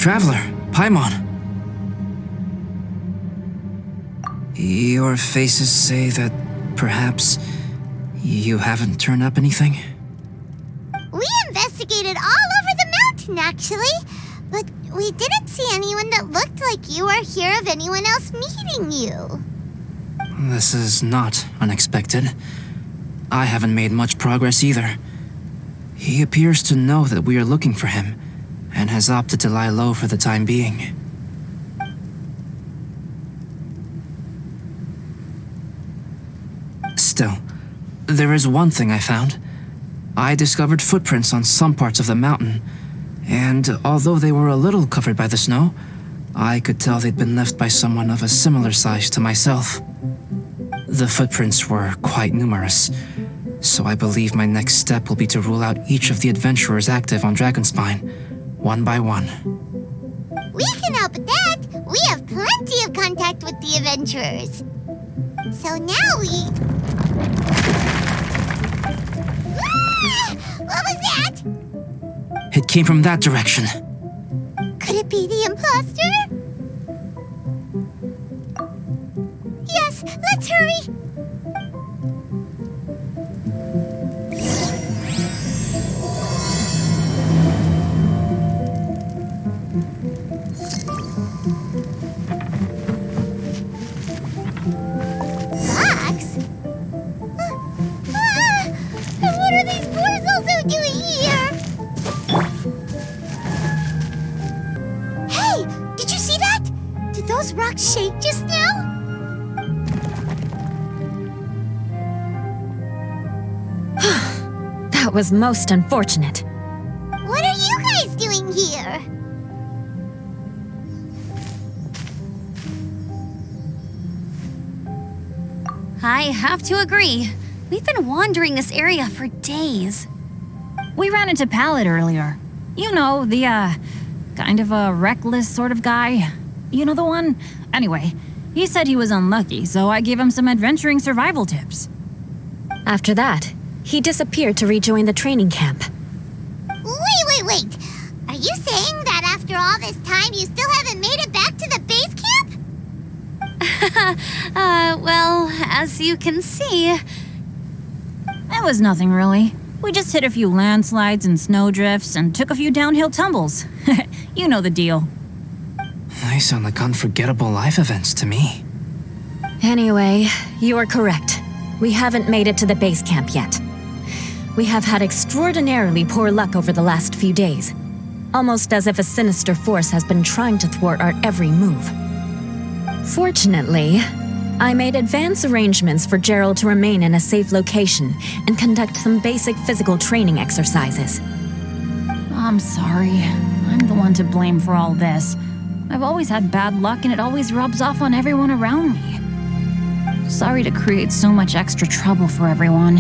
Traveler, Paimon. Your faces say that perhaps you haven't turned up anything? We investigated all over the mountain, actually. But we didn't see anyone that looked like you or hear of anyone else meeting you. This is not unexpected. I haven't made much progress either. He appears to know that we are looking for him, and has opted to lie low for the time being. Still, there is one thing I found. I discovered footprints on some parts of the mountain, and although they were a little covered by the snow, I could tell they'd been left by someone of a similar size to myself. The footprints were quite numerous, so I believe my next step will be to rule out each of the adventurers active on Dragonspine, one by one. We can help with that. We have plenty of contact with the adventurers. So now we... Ah! What was that? It came from that direction. Could it be the imposter? Yes, let's hurry. Fox? And what are these boars also doing here? Hey, did you see that? Did those rocks shake just now? That was most unfortunate. What are you guys doing here? I have to agree. We've been wandering this area for days. We ran into Pallet earlier. You know, the, kind of a reckless sort of guy. You know the one? Anyway, he said he was unlucky, so I gave him some adventuring survival tips. After that, he disappeared to rejoin the training camp. Wait. Are you saying that after all this time you still haven't made it back to the base camp? Well, as you can see... It was nothing really. We just hit a few landslides and snowdrifts and took a few downhill tumbles. You know the deal. They sound like unforgettable life events to me. Anyway, you are correct. We haven't made it to the base camp yet. We have had extraordinarily poor luck over the last few days. Almost as if a sinister force has been trying to thwart our every move. Fortunately, I made advance arrangements for Gerald to remain in a safe location and conduct some basic physical training exercises. I'm sorry. I'm the one to blame for all this. I've always had bad luck and it always rubs off on everyone around me. Sorry to create so much extra trouble for everyone.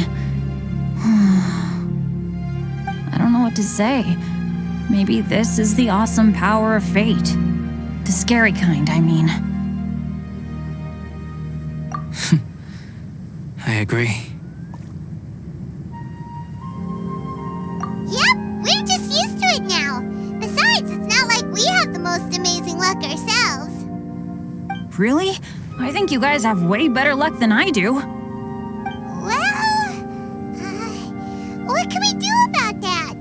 I don't know what to say. Maybe this is the awesome power of fate. The scary kind, I mean. I agree. Yep, we're just used to it now. Besides, it's not like we have the most amazing luck ourselves. Really? I think you guys have way better luck than I do. Well, what can we do about that?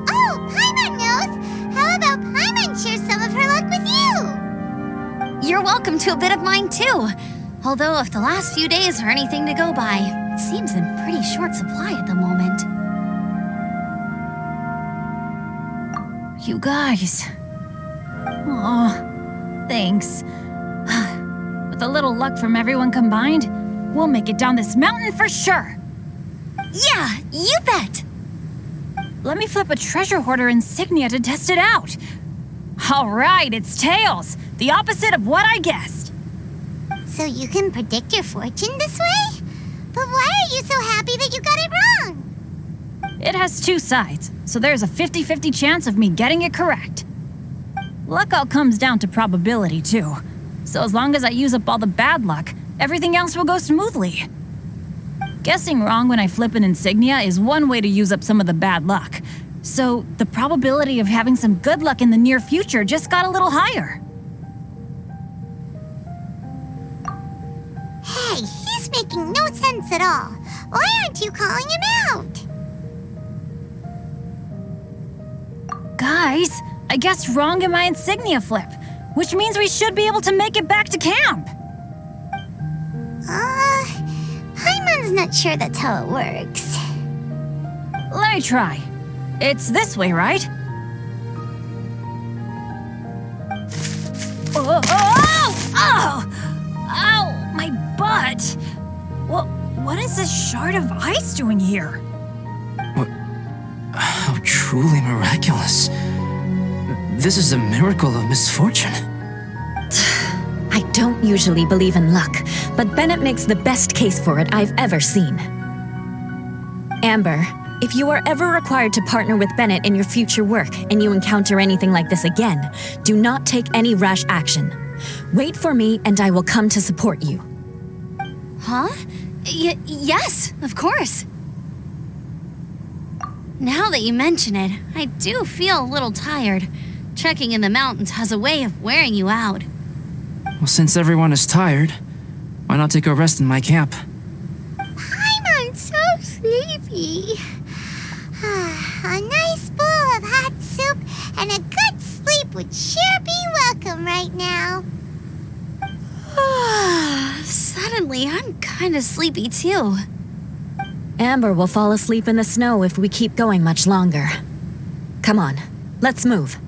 Oh, Paimon knows! How about Paimon share some of her luck with you? You're welcome to a bit of mine, too. Although if the last few days are anything to go by, it seems in pretty short supply at the moment. You guys. Aw, thanks. With a little luck from everyone combined, we'll make it down this mountain for sure. Yeah, you bet! Let me flip a treasure hoarder insignia to test it out. All right, it's tails. The opposite of what I guessed. So you can predict your fortune this way? But why are you so happy that you got it wrong? It has two sides, so there's a 50-50 chance of me getting it correct. Luck all comes down to probability, too. So as long as I use up all the bad luck, everything else will go smoothly. Guessing wrong when I flip an insignia is one way to use up some of the bad luck. So the probability of having some good luck in the near future just got a little higher. Hey, he's making no sense at all. Why aren't you calling him out? Guys, I guess wrong in my insignia flip, which means we should be able to make it back to camp. Paimon's not sure that's how it works. Let me try. It's this way, right? Oh! Oh! Ow! My butt! What is this shard of ice doing here? What? How truly miraculous. This is a miracle of misfortune. I don't usually believe in luck, but Bennett makes the best case for it I've ever seen. Amber, if you are ever required to partner with Bennett in your future work and you encounter anything like this again, do not take any rash action. Wait for me and I will come to support you. Huh? Yes, of course. Now that you mention it, I do feel a little tired. Trekking in the mountains has a way of wearing you out. Well, since everyone is tired, why not take a rest in my camp? Paimon's so sleepy. A nice bowl of hot soup and a good sleep would sure be welcome right now. Suddenly, I'm kind of sleepy too. Amber will fall asleep in the snow if we keep going much longer. Come on, let's move.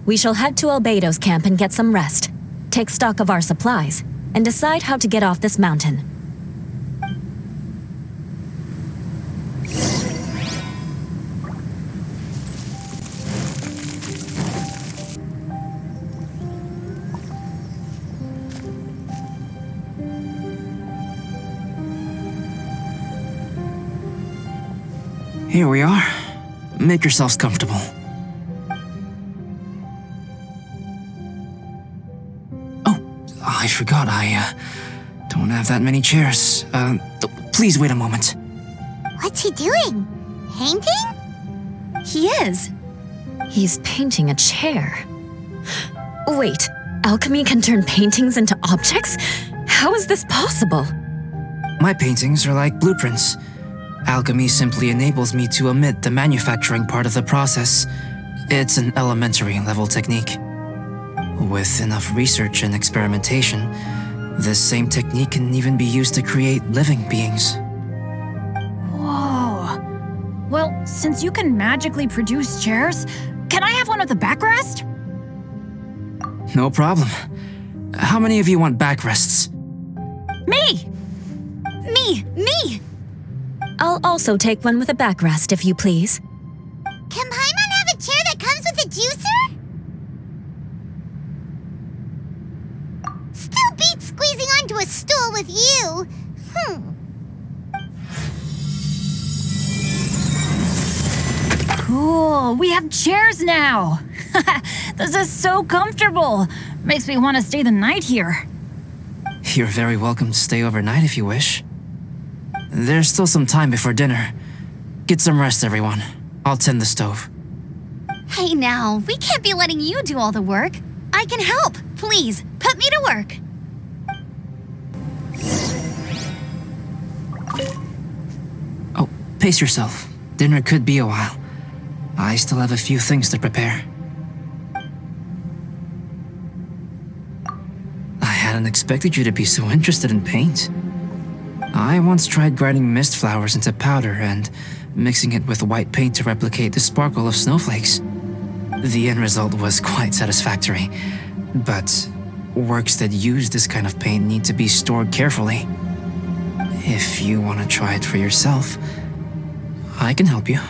We shall head to Albedo's camp and get some rest, take stock of our supplies, and decide how to get off this mountain. Here we are. Make yourselves comfortable. Oh, I forgot I don't have that many chairs. Please wait a moment. What's he doing? Painting? He is. He's painting a chair. Wait, alchemy can turn paintings into objects? How is this possible? My paintings are like blueprints. Alchemy simply enables me to omit the manufacturing part of the process. It's an elementary level technique. With enough research and experimentation, this same technique can even be used to create living beings. Whoa. Well, since you can magically produce chairs, can I have one with a backrest? No problem. How many of you want backrests? Me! Me! I'll also take one with a backrest, if you please. Can Paimon have a chair that comes with a juicer? Still beats squeezing onto a stool with you. Cool, we have chairs now. This is so comfortable. Makes me want to stay the night here. You're very welcome to stay overnight if you wish. There's still some time before dinner. Get some rest, everyone. I'll tend the stove. Hey now, we can't be letting you do all the work. I can help. Please, put me to work. Oh, pace yourself. Dinner could be a while. I still have a few things to prepare. I hadn't expected you to be so interested in paint. I once tried grinding mist flowers into powder and mixing it with white paint to replicate the sparkle of snowflakes. The end result was quite satisfactory, but works that use this kind of paint need to be stored carefully. If you want to try it for yourself, I can help you.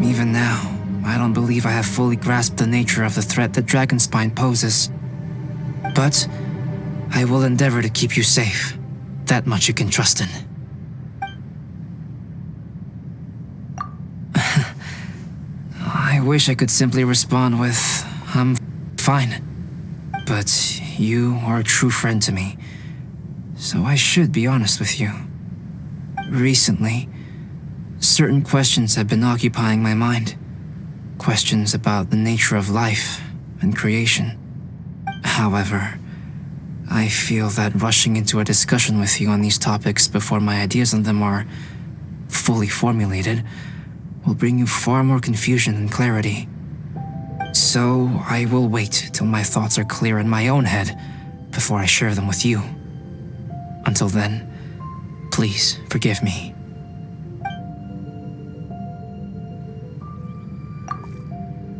Even now, I don't believe I have fully grasped the nature of the threat that Dragonspine poses. But I will endeavor to keep you safe. That much you can trust in. I wish I could simply respond with, I'm fine. But you are a true friend to me, so I should be honest with you. recently, certain questions have been occupying my mind. Questions about the nature of life and creation. However, I feel that rushing into a discussion with you on these topics before my ideas on them are fully formulated will bring you far more confusion than clarity. So I will wait till my thoughts are clear in my own head before I share them with you. Until then, please forgive me.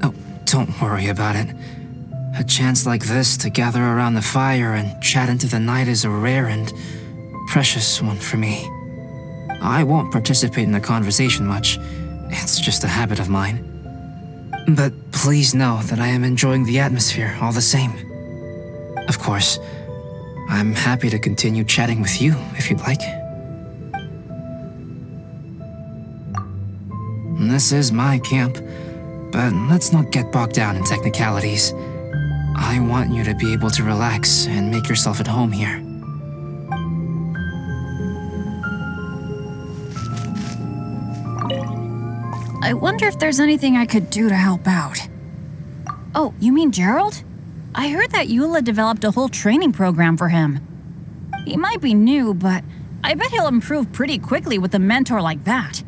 Oh, don't worry about it. A chance like this to gather around the fire and chat into the night is a rare and precious one for me. I won't participate in the conversation much. It's just a habit of mine. But please know that I am enjoying the atmosphere all the same. Of course, I'm happy to continue chatting with you if you'd like. This is my camp, but let's not get bogged down in technicalities. I want you to be able to relax and make yourself at home here. I wonder if there's anything I could do to help out. Oh, you mean Gerald? I heard that Eula developed a whole training program for him. He might be new, but I bet he'll improve pretty quickly with a mentor like that.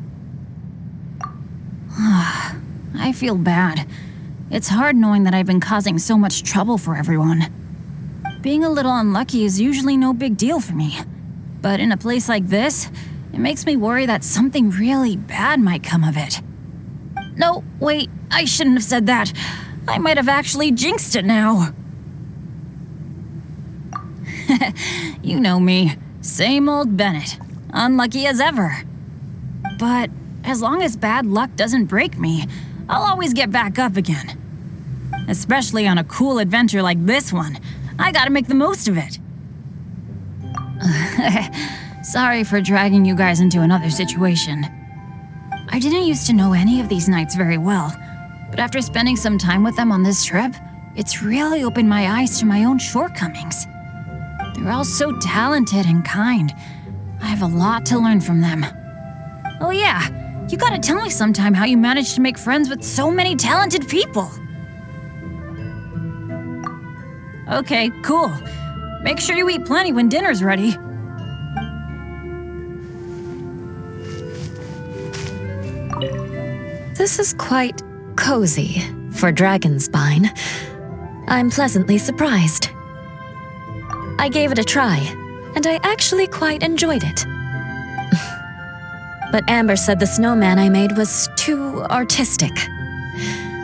I feel bad. It's hard knowing that I've been causing so much trouble for everyone. Being a little unlucky is usually no big deal for me. But in a place like this, it makes me worry that something really bad might come of it. No, wait, I shouldn't have said that. I might have actually jinxed it now. You know me, same old Bennett, unlucky as ever. But as long as bad luck doesn't break me, I'll always get back up again. Especially on a cool adventure like this one. I gotta make the most of it. Sorry for dragging you guys into another situation. I didn't used to know any of these knights very well, but after spending some time with them on this trip, it's really opened my eyes to my own shortcomings. They're all so talented and kind. I have a lot to learn from them. Oh yeah, you gotta tell me sometime how you managed to make friends with so many talented people. Okay, cool. Make sure you eat plenty when dinner's ready. This is quite cozy for Dragonspine. I'm pleasantly surprised. I gave it a try, and I actually quite enjoyed it. But Amber said the snowman I made was too artistic.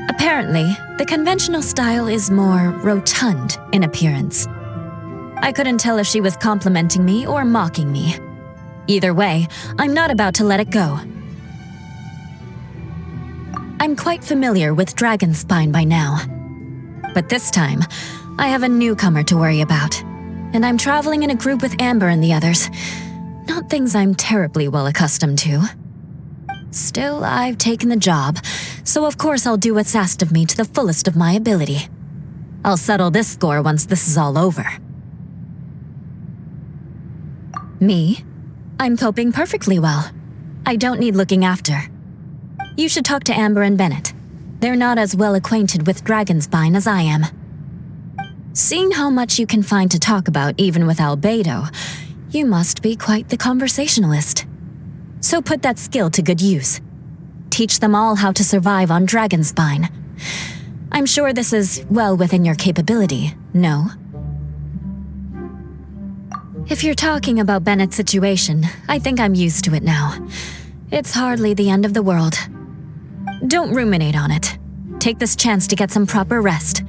Apparently, the conventional style is more rotund in appearance. I couldn't tell if she was complimenting me or mocking me. Either way, I'm not about to let it go. I'm quite familiar with Dragonspine by now. But this time, I have a newcomer to worry about. And I'm traveling in a group with Amber and the others. Not things I'm terribly well accustomed to. Still, I've taken the job, so of course I'll do what's asked of me to the fullest of my ability. I'll settle this score once this is all over. Me? I'm coping perfectly well. I don't need looking after. You should talk to Amber and Bennett. They're not as well acquainted with Dragonspine as I am. Seeing how much you can find to talk about even with Albedo, you must be quite the conversationalist. So put that skill to good use. Teach them all how to survive on Dragonspine. I'm sure this is well within your capability, no? If you're talking about Bennett's situation, I think I'm used to it now. It's hardly the end of the world. Don't ruminate on it. Take this chance to get some proper rest.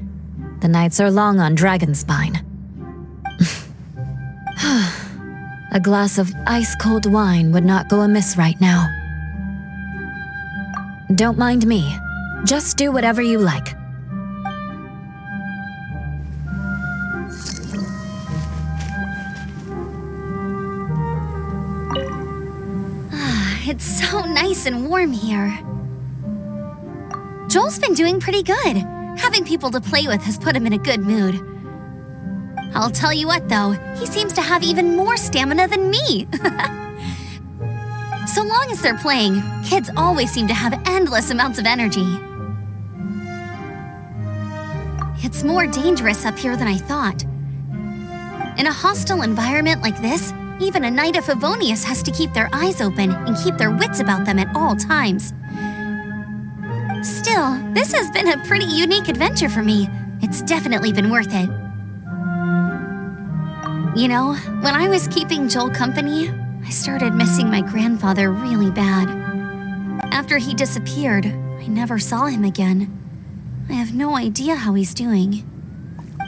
The nights are long on Dragonspine. A glass of ice-cold wine would not go amiss right now. Don't mind me. Just do whatever you like. It's so nice and warm here. Joel's been doing pretty good. Having people to play with has put him in a good mood. I'll tell you what, though, he seems to have even more stamina than me. So long as they're playing, kids always seem to have endless amounts of energy. It's more dangerous up here than I thought. In a hostile environment like this, even a Knight of Favonius has to keep their eyes open and keep their wits about them at all times. Still, this has been a pretty unique adventure for me. It's definitely been worth it. You know, when I was keeping Joel company, I started missing my grandfather really bad. After he disappeared, I never saw him again. I have no idea how he's doing.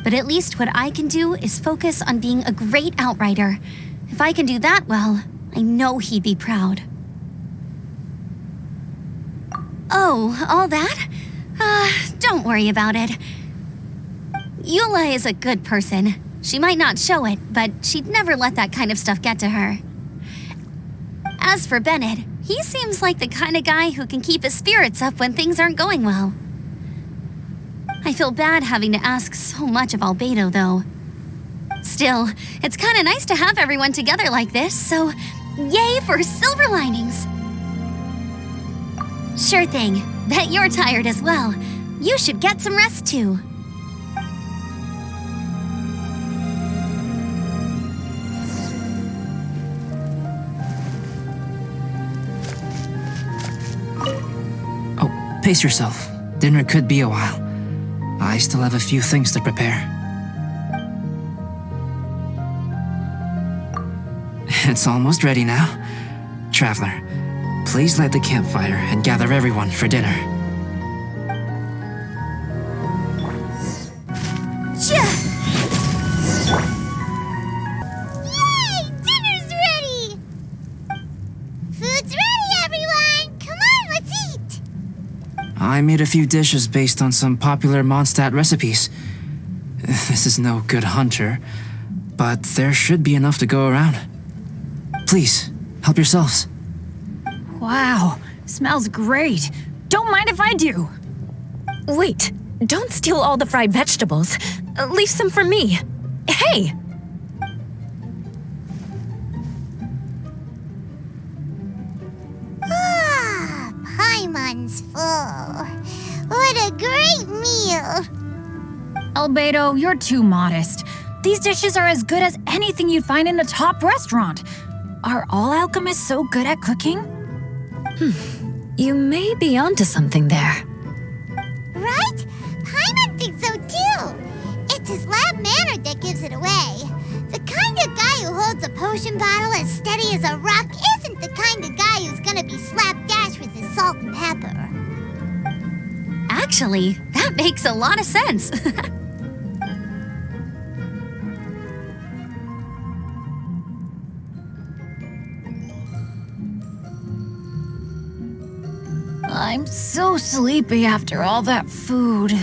But at least what I can do is focus on being a great outrider. If I can do that well, I know he'd be proud. Oh, all that? Don't worry about it. Eula is a good person. She might not show it, but she'd never let that kind of stuff get to her. As for Bennett, he seems like the kind of guy who can keep his spirits up when things aren't going well. I feel bad having to ask so much of Albedo, though. Still, it's kind of nice to have everyone together like this, so yay for silver linings! Sure thing. Bet you're tired as well. You should get some rest, too. Oh, pace yourself. Dinner could be a while. I still have a few things to prepare. It's almost ready now. Traveler, please light the campfire and gather everyone for dinner. Yay! Dinner's ready! Food's ready, everyone! Come on, let's eat! I made a few dishes based on some popular Mondstadt recipes. This is no good hunter, but there should be enough to go around. Please, help yourselves. Wow, smells great. Don't mind if I do. Wait, don't steal all the fried vegetables. Leave some for me. Hey! Ah, Paimon's full. What a great meal! Albedo, you're too modest. These dishes are as good as anything you'd find in a top restaurant. Are all alchemists so good at cooking? You may be onto something there. Right? Paimon thinks so too. It's his lab manner that gives it away. The kind of guy who holds a potion bottle as steady as a rock isn't the kind of guy who's gonna be slapdash with his salt and pepper. Actually, that makes a lot of sense. I'm so sleepy after all that food.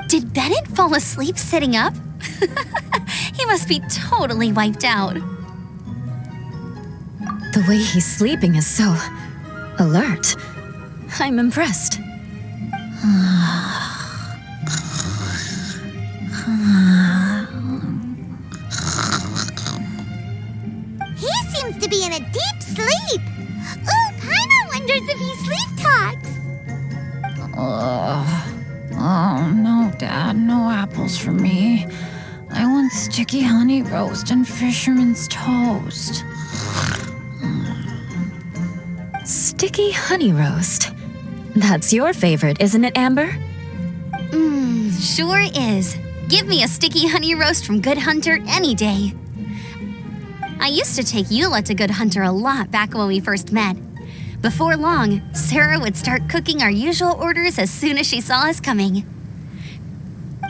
Did Bennett fall asleep sitting up? He must be totally wiped out. The way he's sleeping is so alert. I'm impressed. He seems to be in a deep sleep. Ooh, Paimon wonders if he sleep talks. Oh, no, Dad, no apples for me. I want sticky honey roast and fisherman's toast. Sticky honey roast. That's your favorite, isn't it, Amber? Sure is. Give me a sticky honey roast from Good Hunter any day. I used to take Eula to Good Hunter a lot back when we first met. Before long, Sarah would start cooking our usual orders as soon as she saw us coming.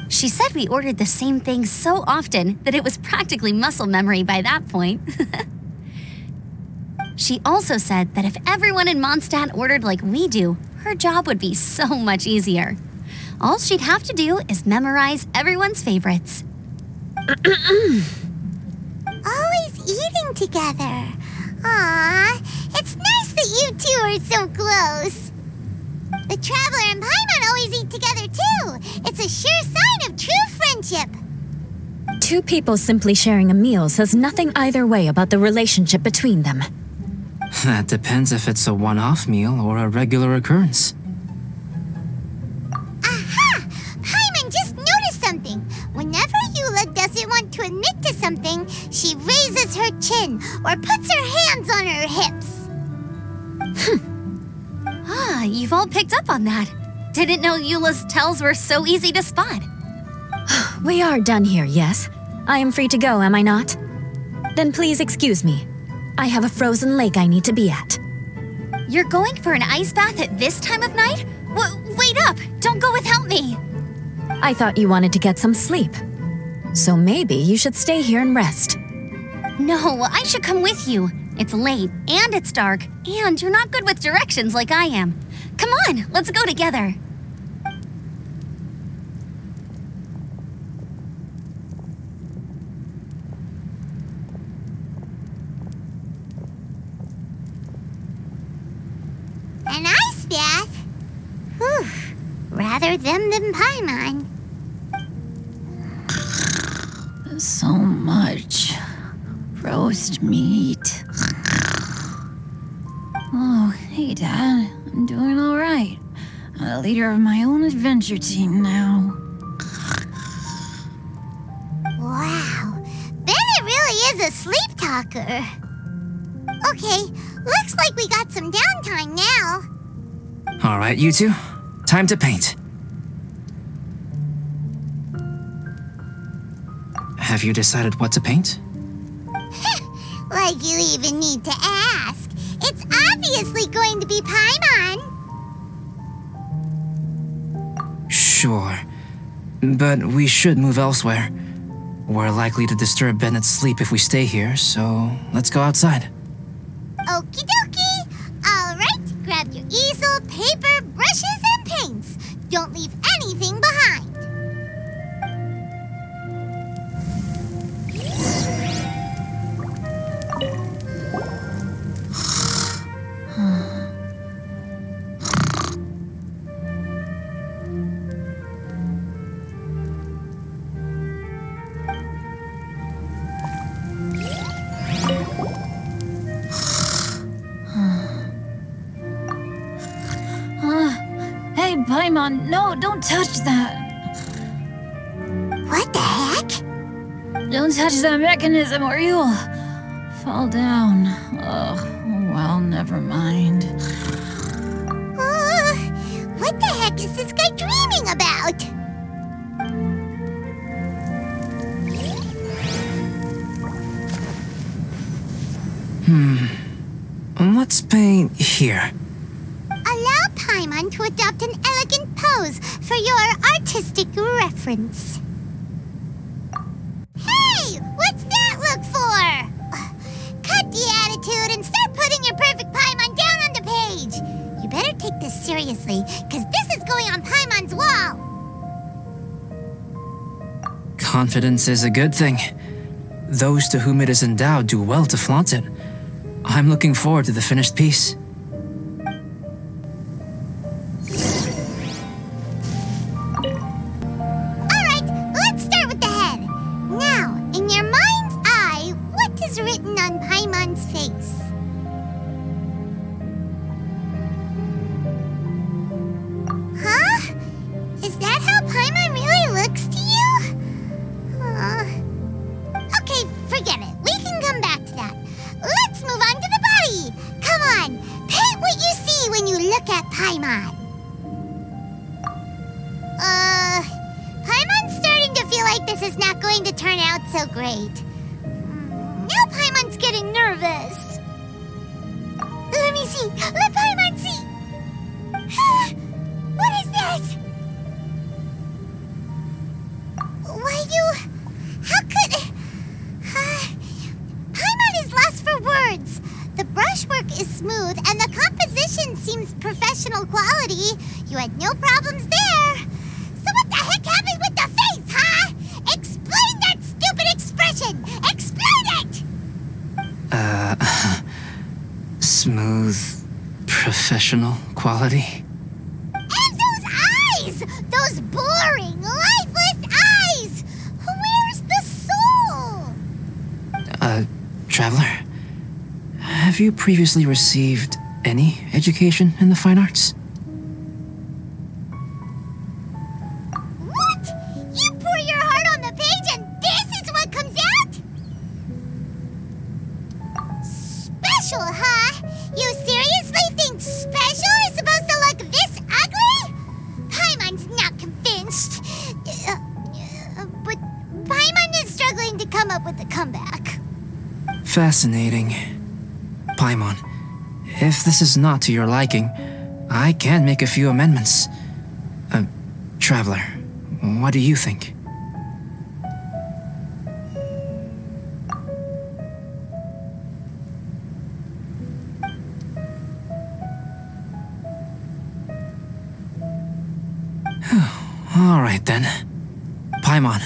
She said we ordered the same thing so often that it was practically muscle memory by that point. She also said that if everyone in Mondstadt ordered like we do, her job would be so much easier. All she'd have to do is memorize everyone's favorites. Always eating together. Aw, it's nice that you two are so close. The Traveler and Paimon always eat together too. It's a sure sign of true friendship. Two people simply sharing a meal says nothing either way about the relationship between them. That depends if it's a one-off meal or a regular occurrence. Aha! Paimon just noticed something. Whenever Eula doesn't want to admit to something, she raises her chin or puts her hands on her hips. Ah, you've all picked up on that. Didn't know Eula's tells were so easy to spot. We are done here, yes? I am free to go, am I not? Then please excuse me. I have a frozen lake I need to be at. You're going for an ice bath at this time of night? Wait up! Don't go without me! I thought you wanted to get some sleep. So maybe you should stay here and rest. No, I should come with you. It's late, and it's dark, and you're not good with directions like I am. Come on, let's go together. An ice bath? Whew. Rather them than Paimon. So much roast meat. Oh, hey, Dad. I'm doing all right. I'm the leader of my own adventure team now. Wow. Bennett really is a sleep talker. Okay, looks like we got some downtime now. All right, you two. Time to paint. Have you decided what to paint? Like you even need to ask. It's obviously going to be Paimon. Sure. But we should move elsewhere. We're likely to disturb Bennett's sleep if we stay here, so let's go outside. Okie dokie. All right, grab your easel, paper, brushes, and paints. Don't leave anything behind. Hey, Paimon, no, don't touch that. What the heck? Don't touch that mechanism or you'll fall down. Oh, well, never mind. What the heck is this guy dreaming about? Let's paint here. Allow Paimon to adopt an elegant pose for your artistic reference. Hey, what's that look for? Cut the attitude and start putting your perfect Paimon down on the page. You better take this seriously, because this is going on Paimon's wall. Confidence is a good thing. Those to whom it is endowed do well to flaunt it. I'm looking forward to the finished piece. Alright, let's start with the head. Now, in your mind's eye, what is written on Paimon's face? Huh? Is that how Paimon really looks to you? Okay, forget it. We can come back to that. Let's move on to the body. Come on, paint what you see when you look at Paimon. Paimon's starting to feel like this is not going to turn out so great. Now Paimon's getting nervous. Let me see. Let Paimon see. What is this? Why how could... Paimon is lost for words. The brushwork is smooth and the composition seems professional quality. You had no problems there. So what the heck happened with the face, huh? Explain that stupid expression! Explain it! Smooth, professional quality. Have you previously received any education in the fine arts? What? You pour your heart on the page and this is what comes out? Special, huh? You seriously think special is supposed to look this ugly? Paimon's not convinced. But Paimon is struggling to come up with a comeback. Fascinating. Paimon, if this is not to your liking, I can make a few amendments. Traveler, what do you think? All right then. Paimon,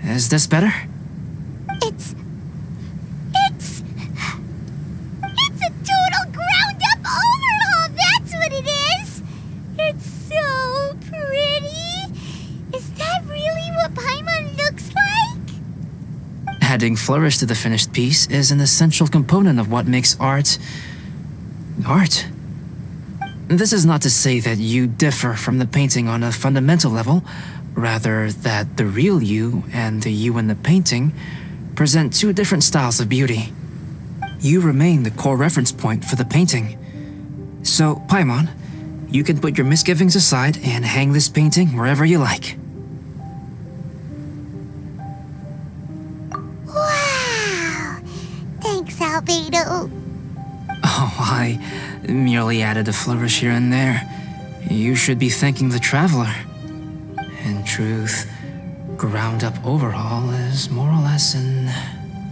is this better? It's a total ground-up overhaul, that's what it is! It's so pretty! Is that really what Paimon looks like? Adding flourish to the finished piece is an essential component of what makes art... art. This is not to say that you differ from the painting on a fundamental level, rather that the real you and the you in the painting present two different styles of beauty. You remain the core reference point for the painting. So, Paimon, you can put your misgivings aside and hang this painting wherever you like. Wow! Thanks, Albedo. Oh, I merely added a flourish here and there. You should be thanking the traveler. In truth, ground-up overhaul is more or less an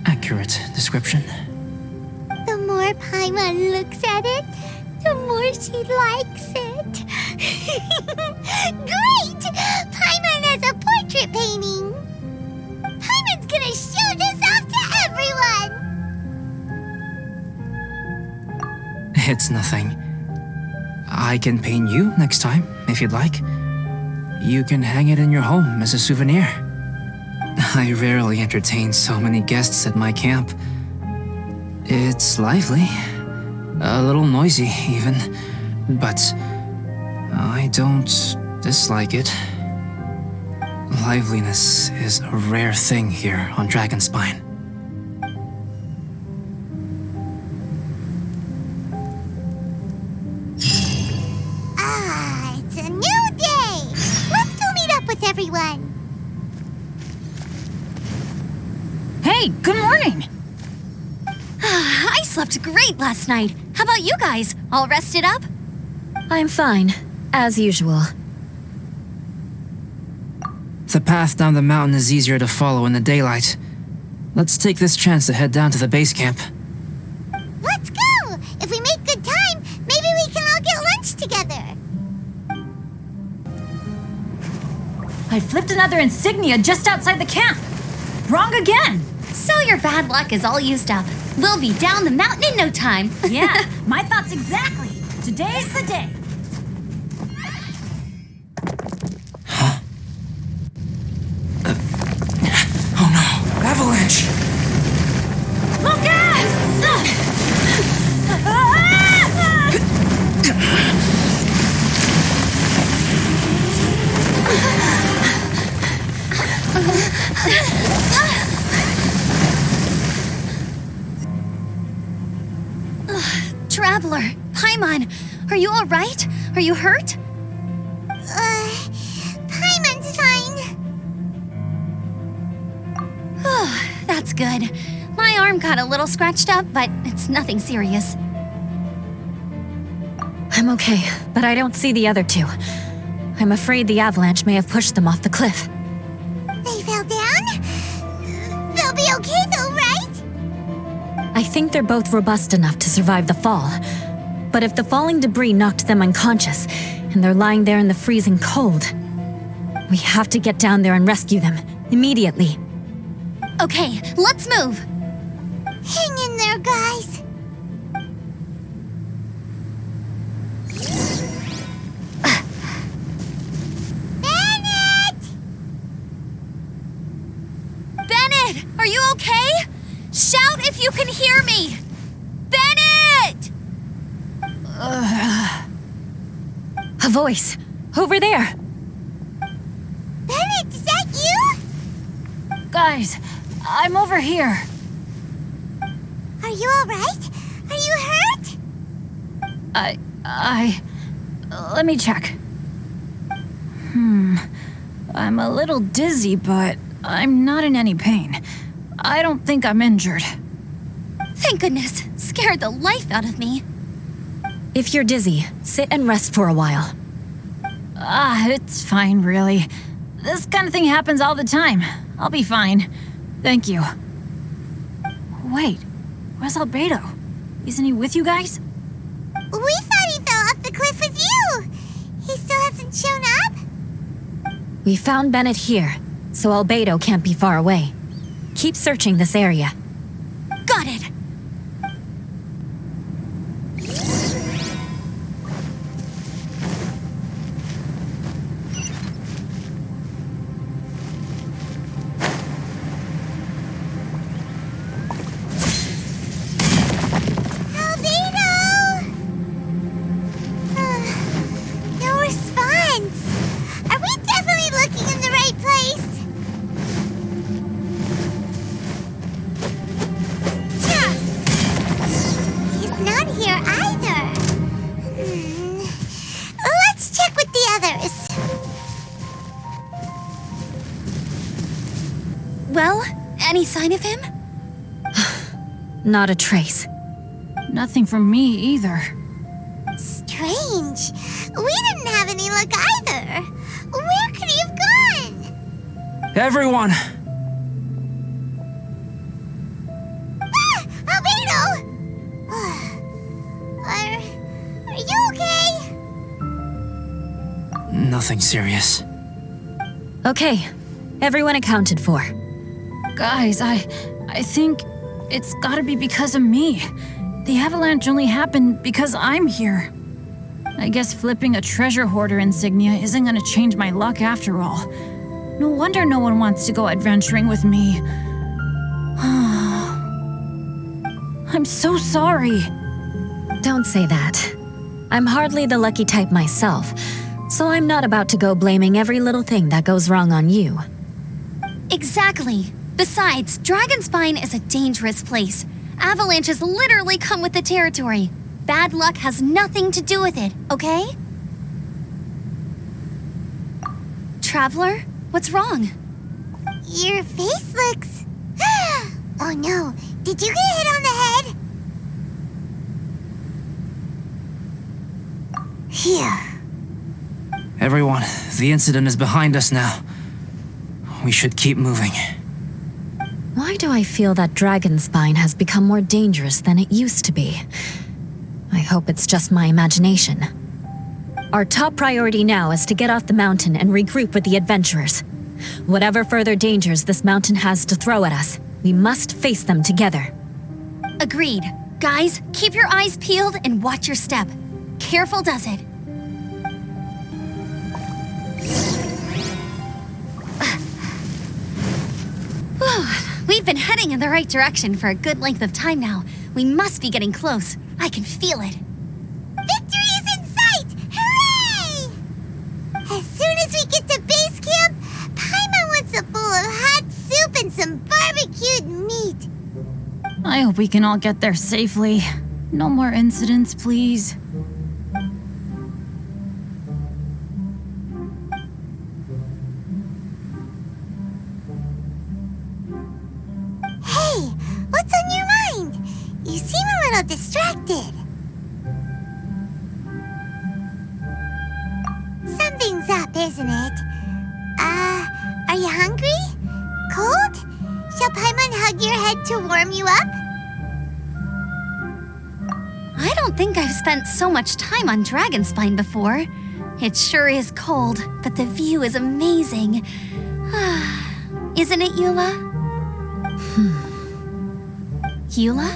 accurate description. The more Paimon looks at it, the more she likes it. Great! Paimon has a portrait painting. Paimon's gonna show this off to everyone. It's nothing. I can paint you next time, if you'd like. You can hang it in your home as a souvenir. I rarely entertain so many guests at my camp. It's lively, a little noisy even, but I don't dislike it. Liveliness is a rare thing here on Dragonspine. It's a new day. Let's go meet up with everyone. Hey, good morning! I slept great last night. How about you guys? All rested up? I'm fine, as usual. The path down the mountain is easier to follow in the daylight. Let's take this chance to head down to the base camp. Let's go. If we make good time, maybe we can all get lunch together. I flipped another insignia just outside the camp. Wrong again! So your bad luck is all used up. We'll be down the mountain in no time. Yeah, my thoughts exactly. Today's the day. Oh no, avalanche! Look out! Traveler, Paimon, are you all right? Are you hurt? Paimon's fine. That's good. My arm got a little scratched up, but it's nothing serious. I'm okay, but I don't see the other two. I'm afraid the avalanche may have pushed them off the cliff. They fell down? They'll be okay though, right? I think they're both robust enough to survive the fall. But if the falling debris knocked them unconscious, and they're lying there in the freezing cold, we have to get down there and rescue them, immediately. Okay, let's move. Hang in there, guys. Bennett! Bennett, are you okay? Shout if you can hear me. Bennett! A voice! Over there! Bennett, is that you? Guys, I'm over here. Are you alright? Are you hurt? Let me check. I'm a little dizzy, but I'm not in any pain. I don't think I'm injured. Thank goodness. Scared the life out of me. If you're dizzy, sit and rest for a while. It's fine, really. This kind of thing happens all the time. I'll be fine. Thank you. Wait, where's Albedo? Isn't he with you guys? We thought he fell off the cliff with you. He still hasn't shown up? We found Bennett here, so Albedo can't be far away. Keep searching this area. Got it. No response. Are we definitely looking in the right place? He's not here either. Let's check with the others. Well, any sign of him? Not a trace. Nothing from me either. Strange. We didn't have any luck either. Where could he have gone? Everyone! Albedo! Are you okay? Nothing serious. Okay, everyone accounted for. Guys, I think it's gotta be because of me. The avalanche only happened because I'm here. I guess flipping a treasure hoarder insignia isn't gonna change my luck after all. No wonder no one wants to go adventuring with me. I'm so sorry. Don't say that. I'm hardly the lucky type myself, so I'm not about to go blaming every little thing that goes wrong on you. Exactly. Besides, Dragonspine is a dangerous place. Avalanches literally come with the territory. Bad luck has nothing to do with it, okay? Traveler, what's wrong? Your face looks... Oh no, did you get hit on the head? Phew. Everyone, the incident is behind us now. We should keep moving. Why do I feel that Dragonspine has become more dangerous than it used to be? I hope it's just my imagination. Our top priority now is to get off the mountain and regroup with the adventurers. Whatever further dangers this mountain has to throw at us, we must face them together. Agreed. Guys, keep your eyes peeled and watch your step. Careful does it. We've been heading in the right direction for a good length of time now. We must be getting close. I can feel it. Victory is in sight! Hooray! As soon as we get to base camp, Paimon wants a bowl of hot soup and some barbecued meat. I hope we can all get there safely. No more incidents, please. Hey, what's on your mind? You seem a little distracted. Something's up, isn't it? Are you hungry? Cold? Shall Paimon hug your head to warm you up? I don't think I've spent so much time on Dragonspine before. It sure is cold, but the view is amazing. Isn't it, Eula? Eula?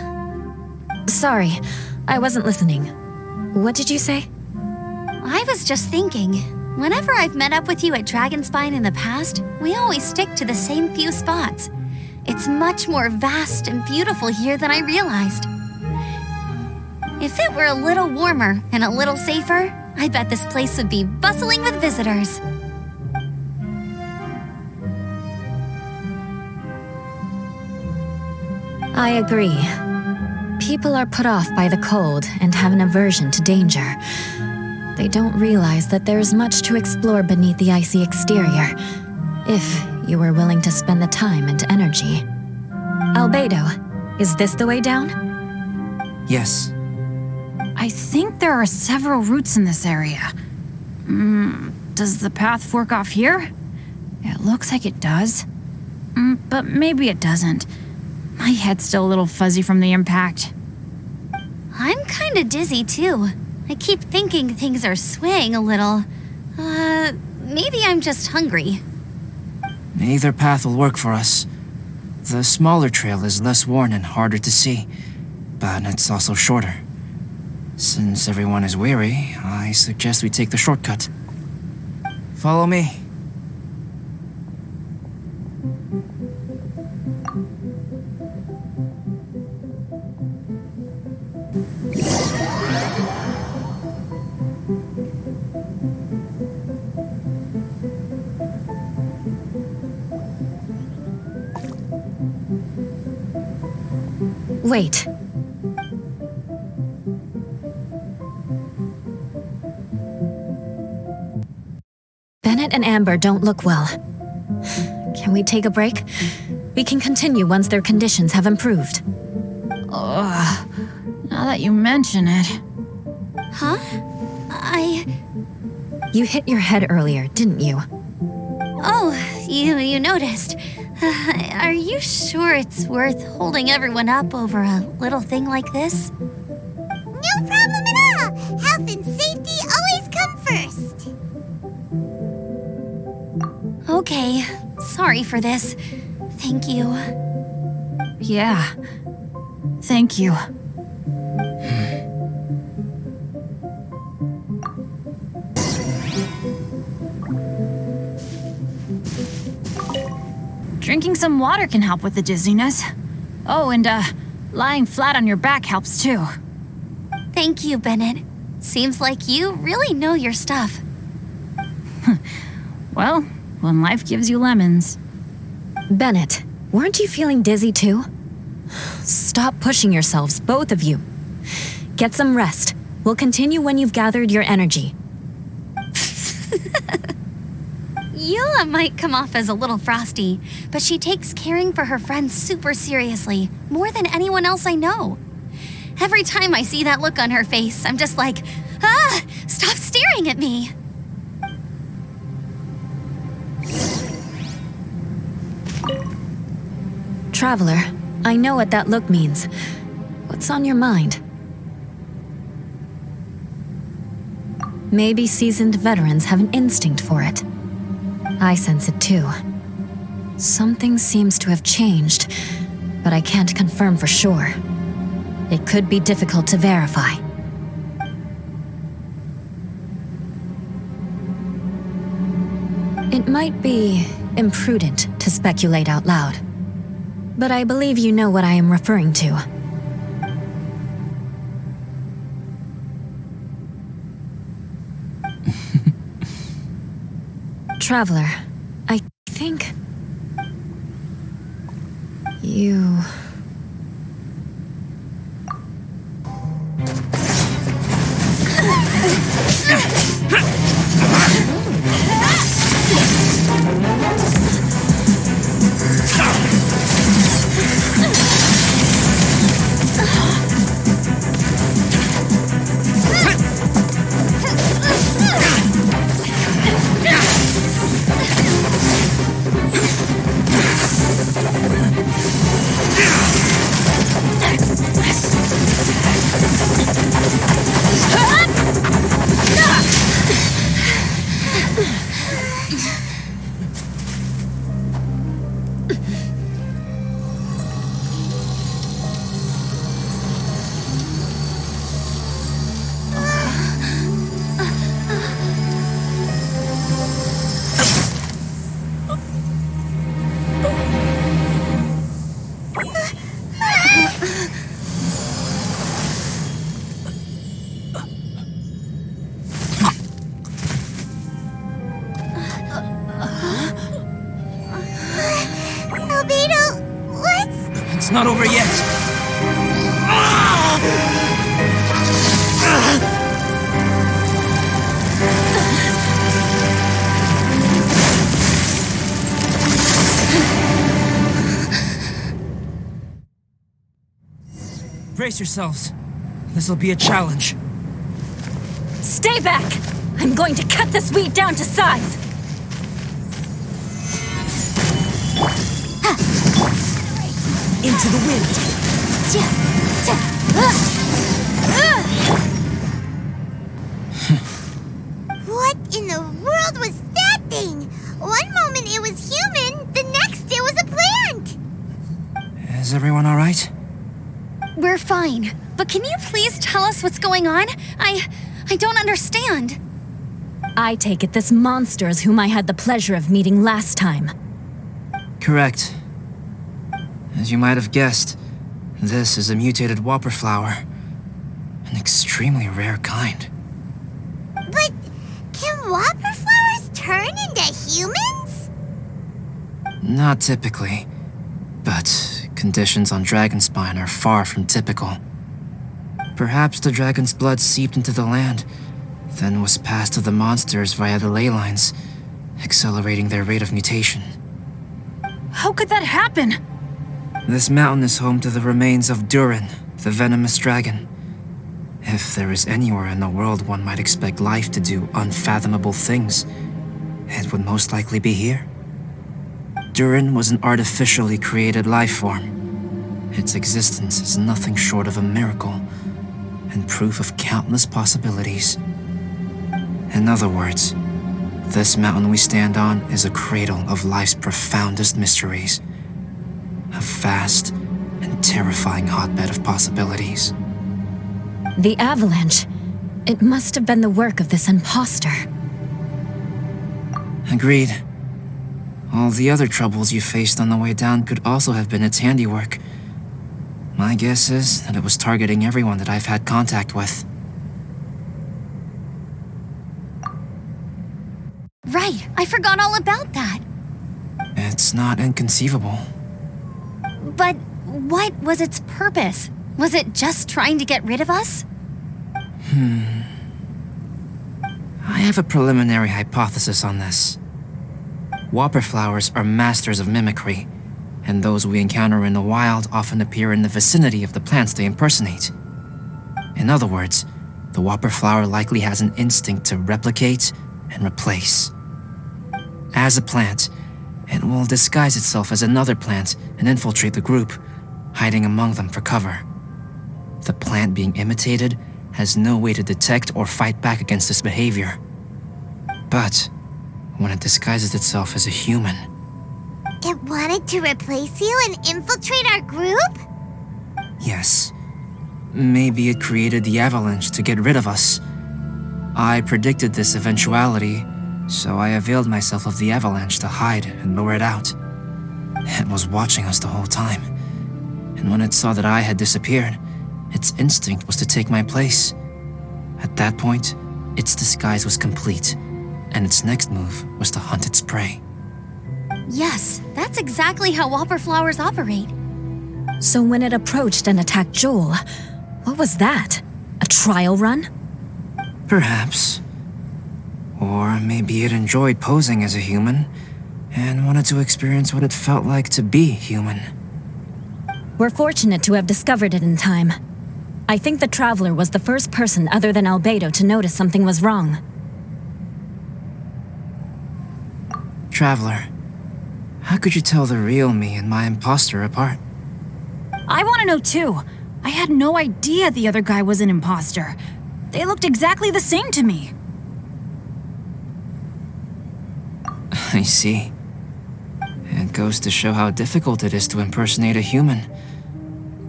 Sorry, I wasn't listening. What did you say? I was just thinking, whenever I've met up with you at Dragonspine in the past, we always stick to the same few spots. It's much more vast and beautiful here than I realized. If it were a little warmer and a little safer, I bet this place would be bustling with visitors. I agree. People are put off by the cold and have an aversion to danger. They don't realize that there is much to explore beneath the icy exterior, if you were willing to spend the time and energy. Albedo, is this the way down? Yes. I think there are several routes in this area. Does the path fork off here? It looks like it does. But maybe it doesn't. My head's still a little fuzzy from the impact. I'm kinda dizzy too. I keep thinking things are swaying a little. Maybe I'm just hungry. Either path will work for us. The smaller trail is less worn and harder to see, but it's also shorter. Since everyone is weary, I suggest we take the shortcut. Follow me. Wait. Bennett and Amber don't look well. Can we take a break? We can continue once their conditions have improved. Ugh. Now that you mention it. Huh? You hit your head earlier, didn't you? Oh, you noticed. Are you sure it's worth holding everyone up over a little thing like this? No problem at all. Health and safety always come first. Okay, sorry for this. Thank you. Yeah. Thank you. Drinking some water can help with the dizziness. Oh, and lying flat on your back helps too. Thank you, Bennett. Seems like you really know your stuff. Well, when life gives you lemons. Bennett, weren't you feeling dizzy too? Stop pushing yourselves, both of you. Get some rest. We'll continue when you've gathered your energy. Eula might come off as a little frosty, but she takes caring for her friends super seriously, more than anyone else I know. Every time I see that look on her face, I'm just like, stop staring at me. Traveler, I know what that look means. What's on your mind? Maybe seasoned veterans have an instinct for it. I sense it too. Something seems to have changed, but I can't confirm for sure. It could be difficult to verify. It might be imprudent to speculate out loud, but I believe you know what I am referring to. Traveler, I think... you... It's not over yet. Brace yourselves. This'll be a challenge. Stay back! I'm going to cut this weed down to size! Into the wind. What in the world was that thing? One moment it was human, the next it was a plant! Is everyone alright? We're fine. But can you please tell us what's going on? I don't understand. I take it this monster is whom I had the pleasure of meeting last time. Correct. As you might have guessed, this is a mutated whopper flower. An extremely rare kind. But can whopper flowers turn into humans? Not typically, but conditions on Dragonspine are far from typical. Perhaps the dragon's blood seeped into the land, then was passed to the monsters via the ley lines, accelerating their rate of mutation. How could that happen? This mountain is home to the remains of Durin, the venomous dragon. If there is anywhere in the world one might expect life to do unfathomable things, it would most likely be here. Durin was an artificially created life form. Its existence is nothing short of a miracle, and proof of countless possibilities. In other words, this mountain we stand on is a cradle of life's profoundest mysteries. A vast and terrifying hotbed of possibilities. The avalanche. It must have been the work of this imposter. Agreed. All the other troubles you faced on the way down could also have been its handiwork. My guess is that it was targeting everyone that I've had contact with. Right, I forgot all about that. It's not inconceivable. But what was its purpose? Was it just trying to get rid of us? I have a preliminary hypothesis on this. Whopper flowers are masters of mimicry, and those we encounter in the wild often appear in the vicinity of the plants they impersonate. In other words, the whopper flower likely has an instinct to replicate and replace. As a plant, it will disguise itself as another plant and infiltrate the group, hiding among them for cover. The plant being imitated has no way to detect or fight back against this behavior. But when it disguises itself as a human, It wanted to replace you and infiltrate our group? yes, maybe it created the avalanche to get rid of us. I predicted this eventuality, so I availed myself of the avalanche to hide and lure it out. It was watching us the whole time, and when it saw that I had disappeared, its instinct was to take my place. At that point, its disguise was complete, and its next move was to hunt its prey. Yes, that's exactly how whopper flowers operate. So when it approached and attacked Joel, what was that? A trial run? Perhaps. Or maybe it enjoyed posing as a human, and wanted to experience what it felt like to be human. We're fortunate to have discovered it in time. I think the Traveler was the first person other than Albedo to notice something was wrong. Traveler, how could you tell the real me and my imposter apart? I want to know too. I had no idea the other guy was an imposter. They looked exactly the same to me. I see. It goes to show how difficult it is to impersonate a human.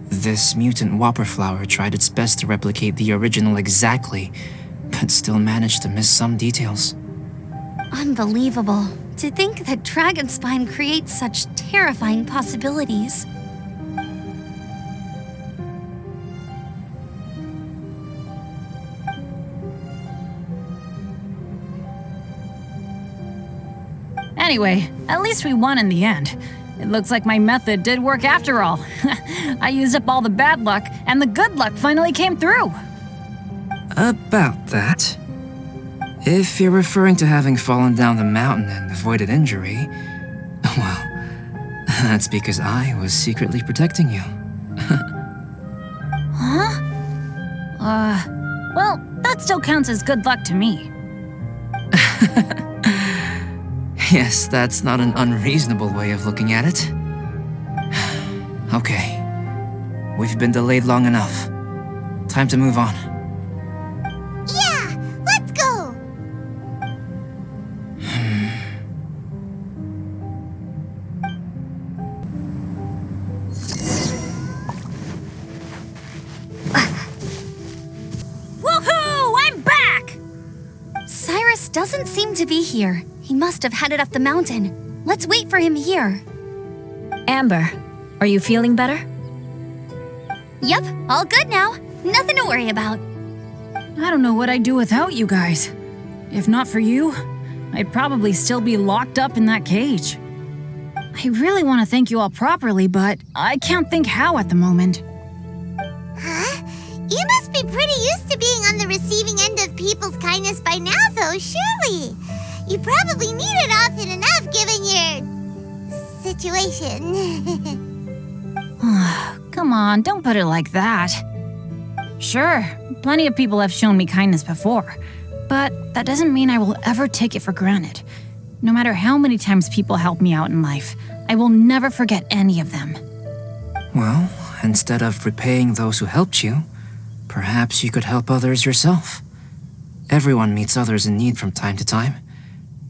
This mutant whopper flower tried its best to replicate the original exactly, but still managed to miss some details. Unbelievable. To think that Dragonspine creates such terrifying possibilities. Anyway, at least we won in the end. It looks like my method did work after all. I used up all the bad luck, and the good luck finally came through. About that. If you're referring to having fallen down the mountain and avoided injury, well, that's because I was secretly protecting you. Well, that still counts as good luck to me. Yes, that's not an unreasonable way of looking at it. Okay. We've been delayed long enough. Time to move on. Yeah, let's go! Woohoo! I'm back! Cyrus doesn't seem to be here. He must have headed up the mountain. Let's wait for him here. Amber, are you feeling better? Yep, all good now. Nothing to worry about. I don't know what I'd do without you guys. If not for you, I'd probably still be locked up in that cage. I really want to thank you all properly, but I can't think how at the moment. Huh? You must be pretty used to being on the receiving end of people's kindness by now, though, surely. You probably need it often enough given your situation. Come on, don't put it like that. Sure, plenty of people have shown me kindness before, but that doesn't mean I will ever take it for granted. No matter how many times people help me out in life, I will never forget any of them. Well, instead of repaying those who helped you, perhaps you could help others yourself. Everyone meets others in need from time to time.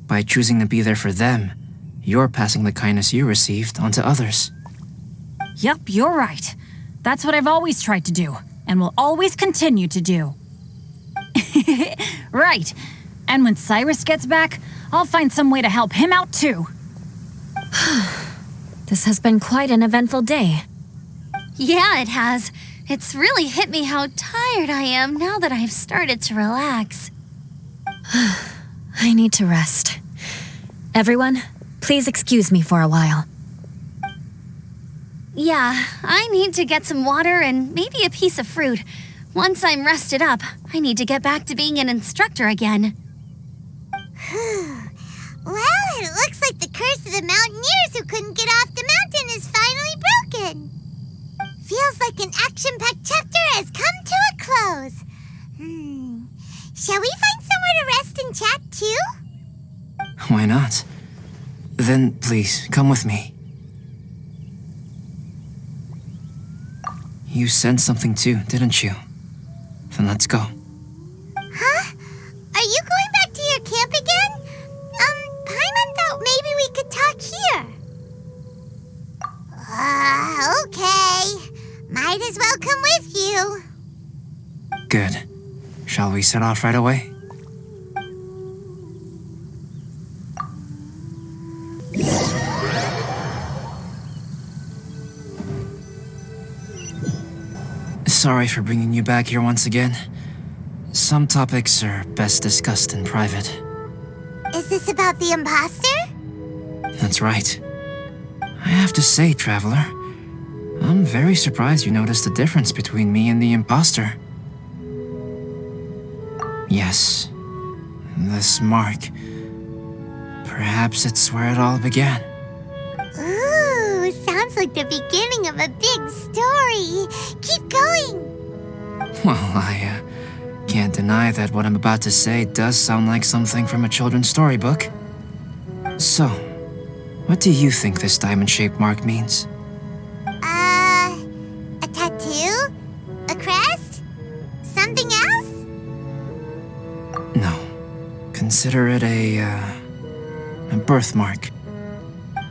By choosing to be there for them, you're passing the kindness you received on to others. Yep, you're right. That's what I've always tried to do, and will always continue to do. Right. And when Cyrus gets back, I'll find some way to help him out too. This has been quite an eventful day. Yeah, it has. It's really hit me how tired I am now that I've started to relax. I need to rest. Everyone, please excuse me for a while. Yeah, I need to get some water and maybe a piece of fruit. Once I'm rested up, I need to get back to being an instructor again. Well, it looks like the curse of the mountaineers who couldn't get off the mountain is finally broken. Feels like an action-packed chapter has come to a close. Shall we find somewhere to rest and chat too? Why not? Then please, come with me. You sensed something too, didn't you? Then let's go. Huh? Are you going back to your camp again? Paimon thought maybe we could talk here. Okay. Might as well come with you. Good. Shall we set off right away? Sorry for bringing you back here once again. Some topics are best discussed in private. Is this about the imposter? That's right. I have to say, Traveler, I'm very surprised you noticed the difference between me and the imposter. Yes, this mark. Perhaps it's where it all began. Ooh, sounds like the beginning of a big story. Keep going. Well, I can't deny that what I'm about to say does sound like something from a children's storybook. So, what do you think this diamond-shaped mark means? A tattoo? A crest? Something else? No. Consider it a birthmark.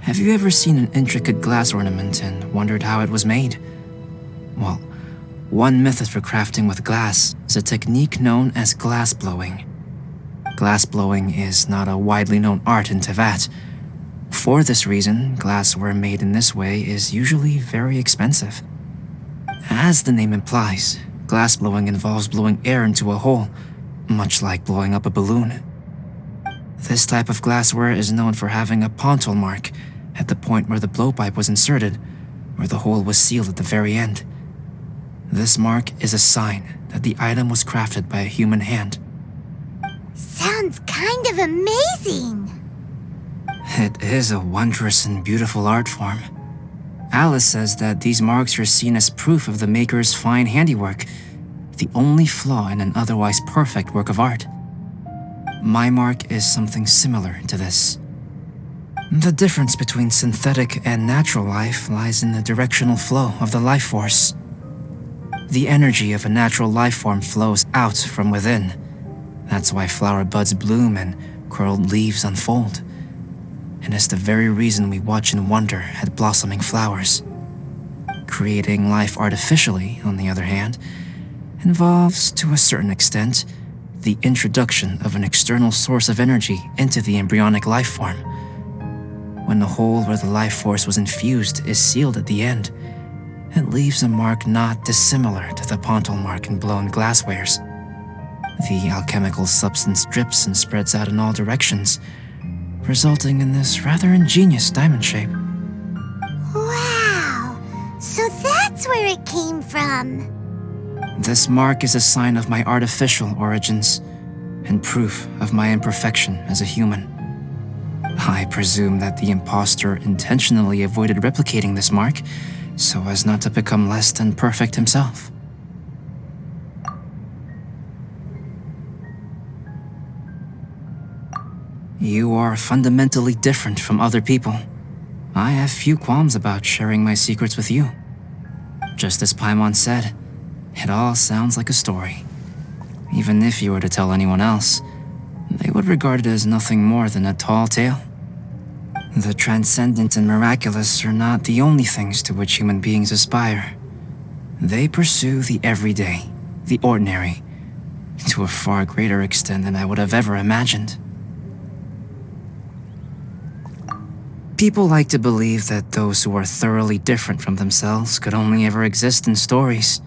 Have you ever seen an intricate glass ornament and wondered how it was made? Well, one method for crafting with glass is a technique known as glass blowing. Glass blowing is not a widely known art in Teyvat. For this reason, glassware made in this way is usually very expensive. As the name implies, glass blowing involves blowing air into a hole, much like blowing up a balloon. This type of glassware is known for having a pontal mark, at the point where the blowpipe was inserted, where the hole was sealed at the very end. This mark is a sign that the item was crafted by a human hand. Sounds kind of amazing. It is a wondrous and beautiful art form. Alice says that these marks are seen as proof of the maker's fine handiwork, the only flaw in an otherwise perfect work of art. My mark is something similar to this. The difference between synthetic and natural life lies in the directional flow of the life force. The energy of a natural life form flows out from within. That's why flower buds bloom and curled leaves unfold. And it's the very reason we watch and wonder at blossoming flowers. Creating life artificially, on the other hand, involves, to a certain extent, the introduction of an external source of energy into the embryonic life form. When the hole where the life force was infused is sealed at the end, it leaves a mark not dissimilar to the pontal mark in blown glasswares. The alchemical substance drips and spreads out in all directions, resulting in this rather ingenious diamond shape. Wow! So that's where it came from. This mark is a sign of my artificial origins, and proof of my imperfection as a human. I presume that the impostor intentionally avoided replicating this mark, so as not to become less than perfect himself. You are fundamentally different from other people. I have few qualms about sharing my secrets with you. Just as Paimon said, it all sounds like a story. Even if you were to tell anyone else, they would regard it as nothing more than a tall tale. The transcendent and miraculous are not the only things to which human beings aspire. They pursue the everyday, the ordinary, to a far greater extent than I would have ever imagined. People like to believe that those who are thoroughly different from themselves could only ever exist in stories.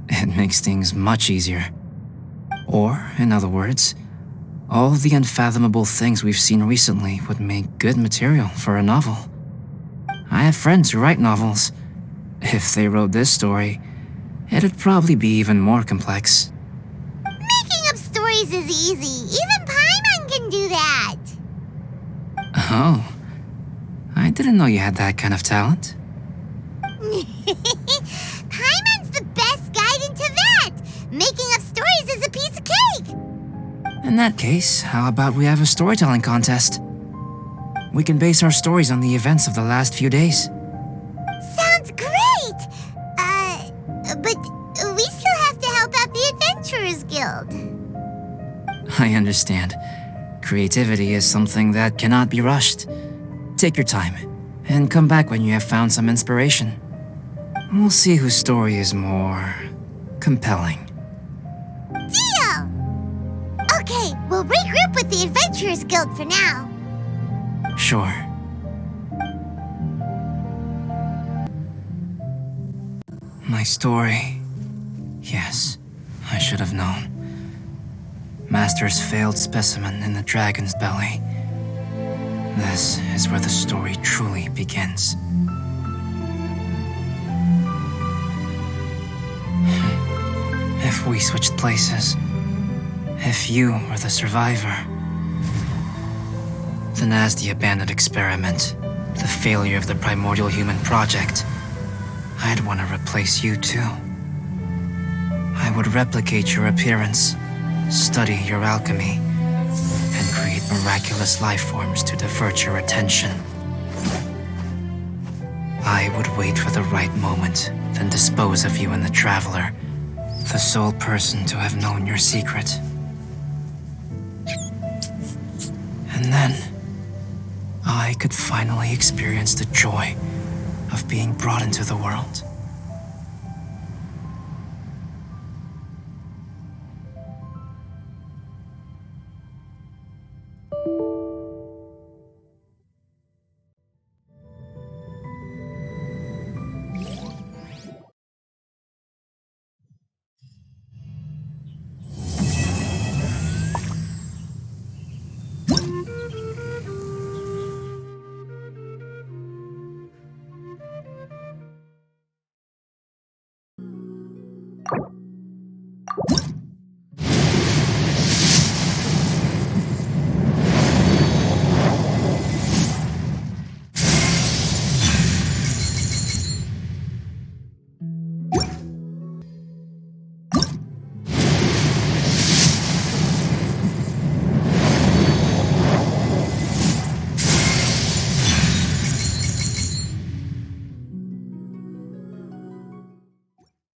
It makes things much easier. Or, in other words, all of the unfathomable things we've seen recently would make good material for a novel. I have friends who write novels. If they wrote this story, it'd probably be even more complex. Making up stories is easy. Even Paimon can do that. Oh, I didn't know you had that kind of talent. Paimon's the best guide into that. Making up stories is a piece of cake. In that case, how about we have a storytelling contest? We can base our stories on the events of the last few days. Sounds great. But we still have to help out the Adventurers Guild. I understand. Creativity is something that cannot be rushed. Take your time, and come back when you have found some inspiration. We'll see whose story is more compelling. Deal! Okay, we'll regroup with the Adventurers Guild for now. Sure. My story. Yes, I should have known. Master's failed specimen in the dragon's belly. This is where the story truly begins. If we switched places, if you were the survivor, then as the abandoned experiment, the failure of the primordial human project, I'd want to replace you too. I would replicate your appearance, study your alchemy, and create miraculous life forms to divert your attention. I would wait for the right moment, then dispose of you in the Traveler, the sole person to have known your secret. And then, I could finally experience the joy of being brought into the world.